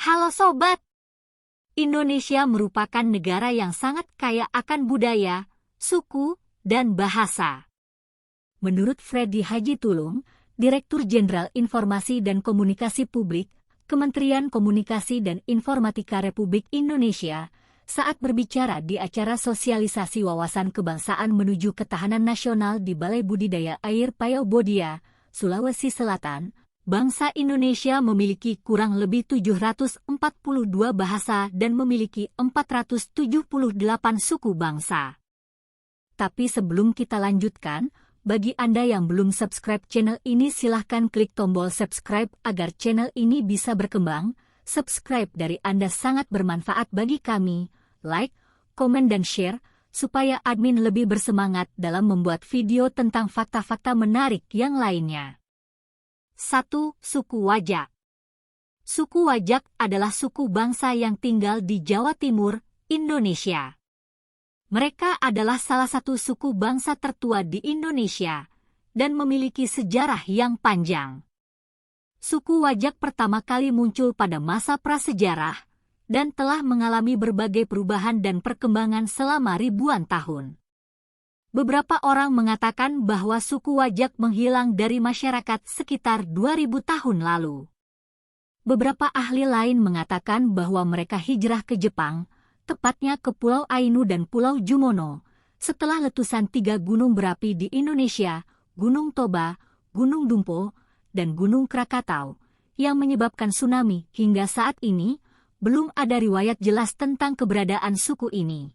Halo sobat, Indonesia merupakan negara yang sangat kaya akan budaya, suku, dan bahasa. Menurut Freddy Haji Tulung, Direktur Jenderal Informasi dan Komunikasi Publik, Kementerian Komunikasi dan Informatika Republik Indonesia, saat berbicara di acara sosialisasi wawasan kebangsaan menuju ketahanan nasional di Balai Budidaya Air Payau Bodia, Sulawesi Selatan, bangsa Indonesia memiliki kurang lebih 742 bahasa dan memiliki 478 suku bangsa. Tapi sebelum kita lanjutkan, bagi Anda yang belum subscribe channel ini silahkan klik tombol subscribe agar channel ini bisa berkembang. Subscribe dari Anda sangat bermanfaat bagi kami. Like, komen dan share, supaya admin lebih bersemangat dalam membuat video tentang fakta-fakta menarik yang lainnya. 1. Suku Wajak. Suku Wajak adalah suku bangsa yang tinggal di Jawa Timur, Indonesia. Mereka adalah salah satu suku bangsa tertua di Indonesia dan memiliki sejarah yang panjang. Suku Wajak pertama kali muncul pada masa prasejarah dan telah mengalami berbagai perubahan dan perkembangan selama ribuan tahun. Beberapa orang mengatakan bahwa suku Wajak menghilang dari masyarakat sekitar 2000 tahun lalu. Beberapa ahli lain mengatakan bahwa mereka hijrah ke Jepang, tepatnya ke Pulau Ainu dan Pulau Jumono, setelah letusan 3 gunung berapi di Indonesia, Gunung Toba, Gunung Dumpo, dan Gunung Krakatau, yang menyebabkan tsunami. Hingga saat ini, belum ada riwayat jelas tentang keberadaan suku ini.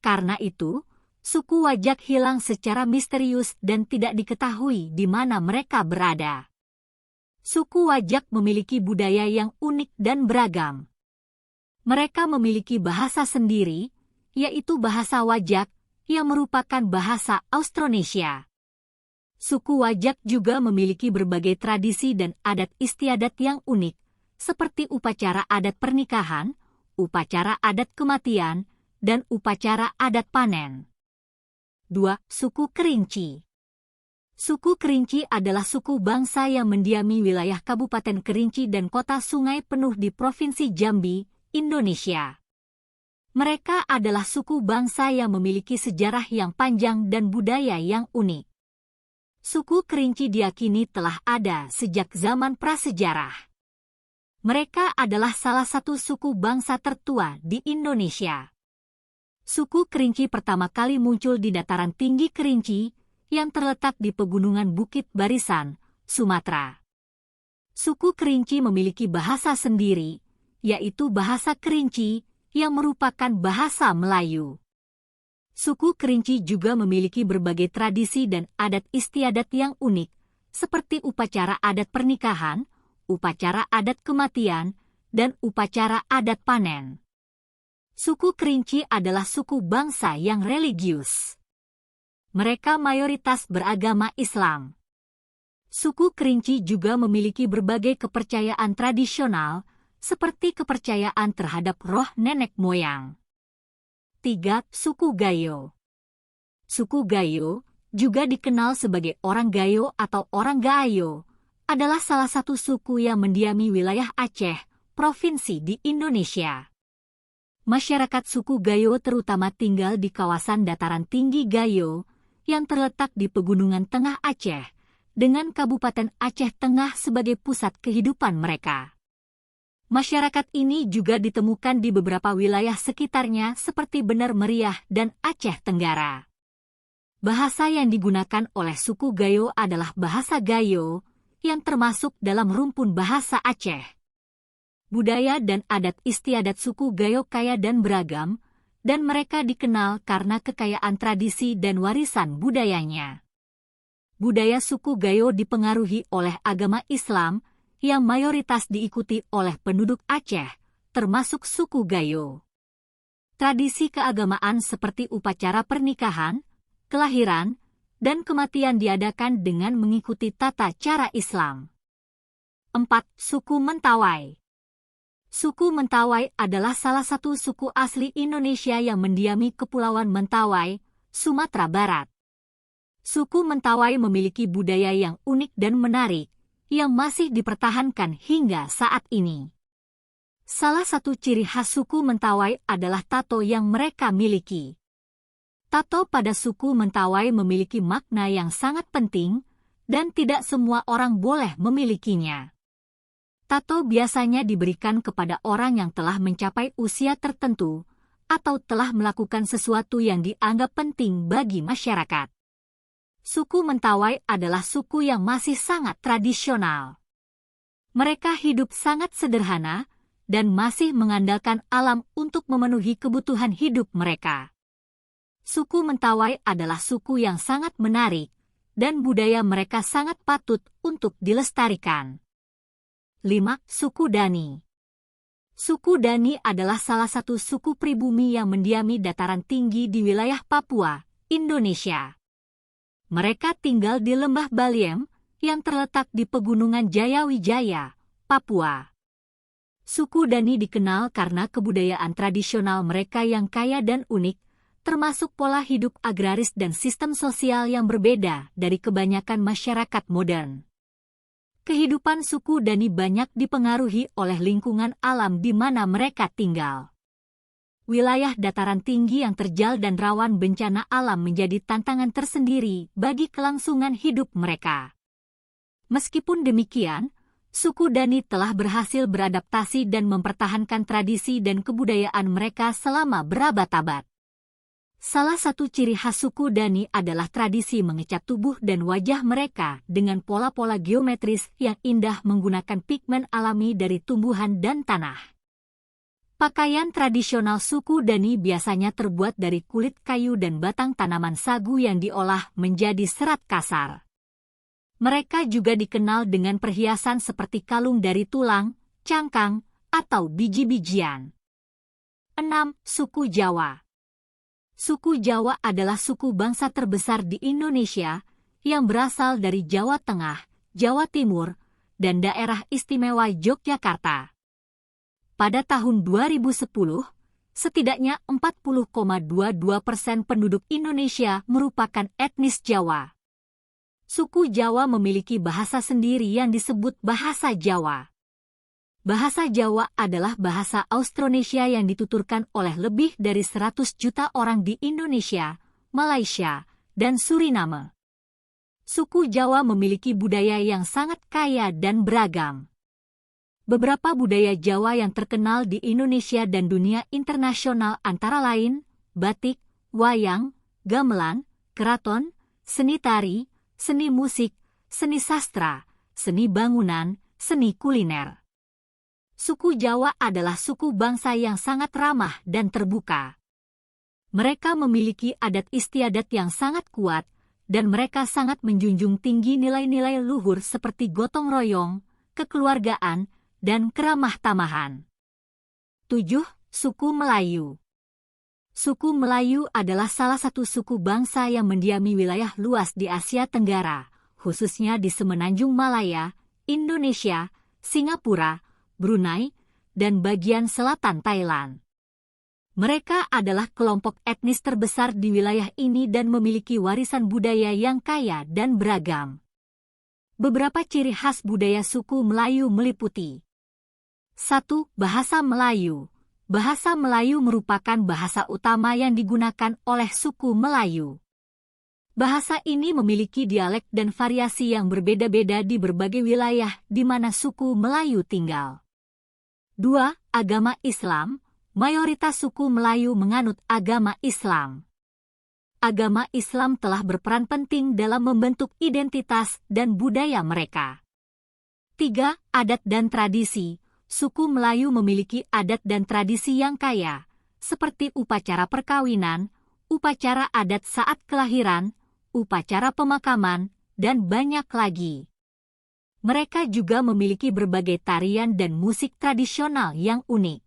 Karena itu, suku Wajak hilang secara misterius dan tidak diketahui di mana mereka berada. Suku Wajak memiliki budaya yang unik dan beragam. Mereka memiliki bahasa sendiri, yaitu bahasa Wajak, yang merupakan bahasa Austronesia. Suku Wajak juga memiliki berbagai tradisi dan adat istiadat yang unik, seperti upacara adat pernikahan, upacara adat kematian, dan upacara adat panen. 2. Suku Kerinci. Suku Kerinci adalah suku bangsa yang mendiami wilayah Kabupaten Kerinci dan Kota Sungai Penuh di Provinsi Jambi, Indonesia. Mereka adalah suku bangsa yang memiliki sejarah yang panjang dan budaya yang unik. Suku Kerinci diyakini telah ada sejak zaman prasejarah. Mereka adalah salah satu suku bangsa tertua di Indonesia. Suku Kerinci pertama kali muncul di dataran tinggi Kerinci yang terletak di pegunungan Bukit Barisan, Sumatera. Suku Kerinci memiliki bahasa sendiri, yaitu bahasa Kerinci, yang merupakan bahasa Melayu. Suku Kerinci juga memiliki berbagai tradisi dan adat istiadat yang unik, seperti upacara adat pernikahan, upacara adat kematian, dan upacara adat panen. Suku Kerinci adalah suku bangsa yang religius. Mereka mayoritas beragama Islam. Suku Kerinci juga memiliki berbagai kepercayaan tradisional, seperti kepercayaan terhadap roh nenek moyang. 3. Suku Gayo. Suku Gayo, juga dikenal sebagai orang Gayo atau orang Gayo, adalah salah satu suku yang mendiami wilayah Aceh, provinsi di Indonesia. Masyarakat suku Gayo terutama tinggal di kawasan dataran tinggi Gayo, yang terletak di Pegunungan Tengah Aceh, dengan Kabupaten Aceh Tengah sebagai pusat kehidupan mereka. Masyarakat ini juga ditemukan di beberapa wilayah sekitarnya seperti Bener Meriah dan Aceh Tenggara. Bahasa yang digunakan oleh suku Gayo adalah bahasa Gayo, yang termasuk dalam rumpun bahasa Aceh. Budaya dan adat istiadat suku Gayo kaya dan beragam, dan mereka dikenal karena kekayaan tradisi dan warisan budayanya. Budaya suku Gayo dipengaruhi oleh agama Islam, yang mayoritas diikuti oleh penduduk Aceh, termasuk suku Gayo. Tradisi keagamaan seperti upacara pernikahan, kelahiran, dan kematian diadakan dengan mengikuti tata cara Islam. 4. Suku Mentawai. Suku Mentawai adalah salah satu suku asli Indonesia yang mendiami Kepulauan Mentawai, Sumatera Barat. Suku Mentawai memiliki budaya yang unik dan menarik, yang masih dipertahankan hingga saat ini. Salah satu ciri khas suku Mentawai adalah tato yang mereka miliki. Tato pada suku Mentawai memiliki makna yang sangat penting, dan tidak semua orang boleh memilikinya. Tato biasanya diberikan kepada orang yang telah mencapai usia tertentu, atau telah melakukan sesuatu yang dianggap penting bagi masyarakat. Suku Mentawai adalah suku yang masih sangat tradisional. Mereka hidup sangat sederhana, dan masih mengandalkan alam untuk memenuhi kebutuhan hidup mereka. Suku Mentawai adalah suku yang sangat menarik, dan budaya mereka sangat patut untuk dilestarikan. 5. Suku Dani. Suku Dani adalah salah satu suku pribumi yang mendiami dataran tinggi di wilayah Papua, Indonesia. Mereka tinggal di Lembah Baliem, yang terletak di Pegunungan Jayawijaya, Papua. Suku Dani dikenal karena kebudayaan tradisional mereka yang kaya dan unik, termasuk pola hidup agraris dan sistem sosial yang berbeda dari kebanyakan masyarakat modern. Kehidupan suku Dani banyak dipengaruhi oleh lingkungan alam di mana mereka tinggal. Wilayah dataran tinggi yang terjal dan rawan bencana alam menjadi tantangan tersendiri bagi kelangsungan hidup mereka. Meskipun demikian, suku Dani telah berhasil beradaptasi dan mempertahankan tradisi dan kebudayaan mereka selama berabad-abad. Salah satu ciri khas suku Dani adalah tradisi mengecat tubuh dan wajah mereka dengan pola-pola geometris yang indah menggunakan pigmen alami dari tumbuhan dan tanah. Pakaian tradisional suku Dani biasanya terbuat dari kulit kayu dan batang tanaman sagu yang diolah menjadi serat kasar. Mereka juga dikenal dengan perhiasan seperti kalung dari tulang, cangkang, atau biji-bijian. 6. Suku Jawa. Suku Jawa adalah suku bangsa terbesar di Indonesia yang berasal dari Jawa Tengah, Jawa Timur, dan daerah istimewa Yogyakarta. Pada tahun 2010, setidaknya 40,22% penduduk Indonesia merupakan etnis Jawa. Suku Jawa memiliki bahasa sendiri yang disebut bahasa Jawa. Bahasa Jawa adalah bahasa Austronesia yang dituturkan oleh lebih dari 100 juta orang di Indonesia, Malaysia, dan Suriname. Suku Jawa memiliki budaya yang sangat kaya dan beragam. Beberapa budaya Jawa yang terkenal di Indonesia dan dunia internasional antara lain batik, wayang, gamelan, keraton, seni tari, seni musik, seni sastra, seni bangunan, seni kuliner. Suku Jawa adalah suku bangsa yang sangat ramah dan terbuka. Mereka memiliki adat istiadat yang sangat kuat, dan mereka sangat menjunjung tinggi nilai-nilai luhur seperti gotong royong, kekeluargaan, dan keramah tamahan. 7. Suku Melayu. Suku Melayu adalah salah satu suku bangsa yang mendiami wilayah luas di Asia Tenggara, khususnya di Semenanjung Malaya, Indonesia, Singapura, Brunei, dan bagian selatan Thailand. Mereka adalah kelompok etnis terbesar di wilayah ini dan memiliki warisan budaya yang kaya dan beragam. Beberapa ciri khas budaya suku Melayu meliputi 1. Bahasa Melayu. Bahasa Melayu merupakan bahasa utama yang digunakan oleh suku Melayu. Bahasa ini memiliki dialek dan variasi yang berbeda-beda di berbagai wilayah di mana suku Melayu tinggal. 2. Agama Islam. Mayoritas suku Melayu menganut agama Islam. Agama Islam telah berperan penting dalam membentuk identitas dan budaya mereka. 3. Adat dan tradisi. Suku Melayu memiliki adat dan tradisi yang kaya, seperti upacara perkawinan, upacara adat saat kelahiran, upacara pemakaman, dan banyak lagi. Mereka juga memiliki berbagai tarian dan musik tradisional yang unik.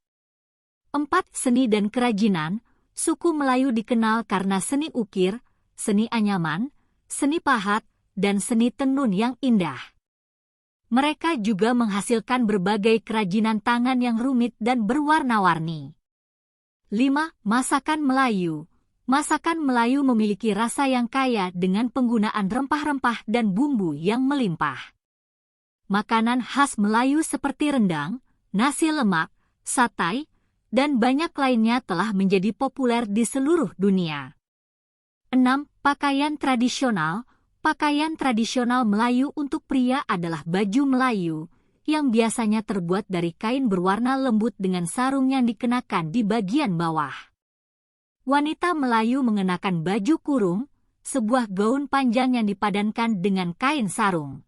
4. Seni dan kerajinan. Suku Melayu dikenal karena seni ukir, seni anyaman, seni pahat, dan seni tenun yang indah. Mereka juga menghasilkan berbagai kerajinan tangan yang rumit dan berwarna-warni. 5. Masakan Melayu. Masakan Melayu memiliki rasa yang kaya dengan penggunaan rempah-rempah dan bumbu yang melimpah. Makanan khas Melayu seperti rendang, nasi lemak, satay, dan banyak lainnya telah menjadi populer di seluruh dunia. 6. Pakaian tradisional. Pakaian tradisional Melayu untuk pria adalah baju Melayu, yang biasanya terbuat dari kain berwarna lembut dengan sarung yang dikenakan di bagian bawah. Wanita Melayu mengenakan baju kurung, sebuah gaun panjang yang dipadankan dengan kain sarung.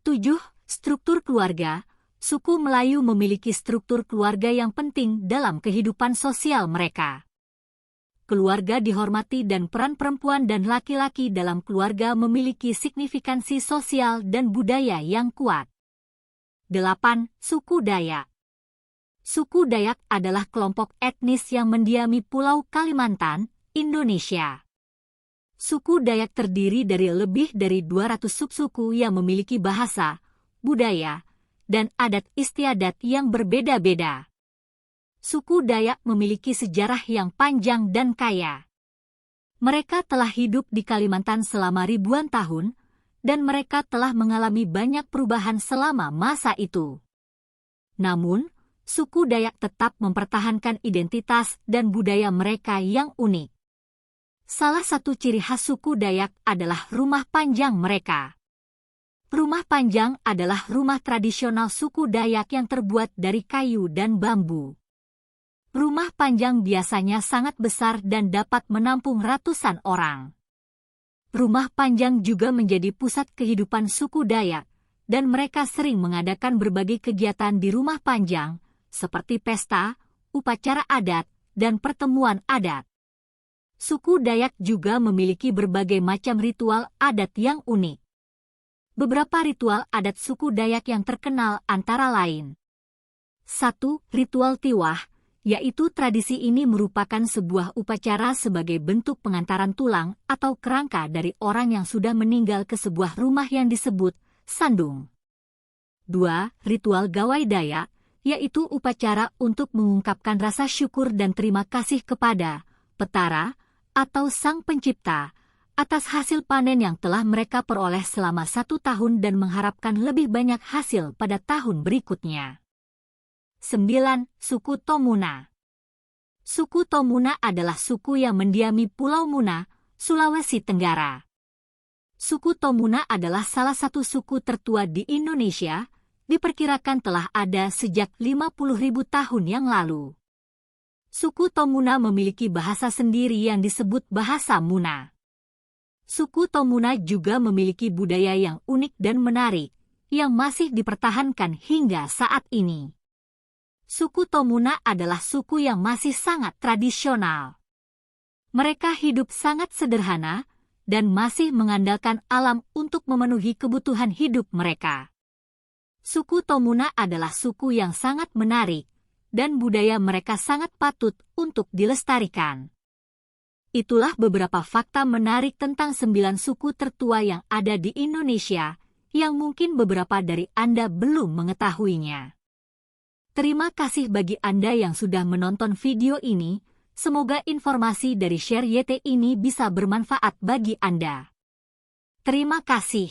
7. Struktur keluarga. Suku Melayu memiliki struktur keluarga yang penting dalam kehidupan sosial mereka. Keluarga dihormati dan peran perempuan dan laki-laki dalam keluarga memiliki signifikansi sosial dan budaya yang kuat. 8. Suku Dayak. Suku Dayak adalah kelompok etnis yang mendiami Pulau Kalimantan, Indonesia. Suku Dayak terdiri dari lebih dari 200 subsuku yang memiliki bahasa, budaya, dan adat istiadat yang berbeda-beda. Suku Dayak memiliki sejarah yang panjang dan kaya. Mereka telah hidup di Kalimantan selama ribuan tahun, dan mereka telah mengalami banyak perubahan selama masa itu. Namun, suku Dayak tetap mempertahankan identitas dan budaya mereka yang unik. Salah satu ciri khas suku Dayak adalah rumah panjang mereka. Rumah panjang adalah rumah tradisional suku Dayak yang terbuat dari kayu dan bambu. Rumah panjang biasanya sangat besar dan dapat menampung ratusan orang. Rumah panjang juga menjadi pusat kehidupan suku Dayak, dan mereka sering mengadakan berbagai kegiatan di rumah panjang, seperti pesta, upacara adat, dan pertemuan adat. Suku Dayak juga memiliki berbagai macam ritual adat yang unik. Beberapa ritual adat suku Dayak yang terkenal antara lain. 1. Ritual Tiwah, yaitu tradisi ini merupakan sebuah upacara sebagai bentuk pengantaran tulang atau kerangka dari orang yang sudah meninggal ke sebuah rumah yang disebut sandung. 2. Ritual Gawai Dayak, yaitu upacara untuk mengungkapkan rasa syukur dan terima kasih kepada Petara atau Sang Pencipta atas hasil panen yang telah mereka peroleh selama 1 tahun dan mengharapkan lebih banyak hasil pada tahun berikutnya. 9. Suku Tomuna. Suku Tomuna adalah suku yang mendiami Pulau Muna, Sulawesi Tenggara. Suku Tomuna adalah salah satu suku tertua di Indonesia, diperkirakan telah ada sejak 50.000 tahun yang lalu. Suku Tomuna memiliki bahasa sendiri yang disebut bahasa Muna. Suku Tomuna juga memiliki budaya yang unik dan menarik, yang masih dipertahankan hingga saat ini. Suku Tomuna adalah suku yang masih sangat tradisional. Mereka hidup sangat sederhana dan masih mengandalkan alam untuk memenuhi kebutuhan hidup mereka. Suku Tomuna adalah suku yang sangat menarik, dan budaya mereka sangat patut untuk dilestarikan. Itulah beberapa fakta menarik tentang 9 suku tertua yang ada di Indonesia, yang mungkin beberapa dari Anda belum mengetahuinya. Terima kasih bagi Anda yang sudah menonton video ini, semoga informasi dari Share YT ini bisa bermanfaat bagi Anda. Terima kasih.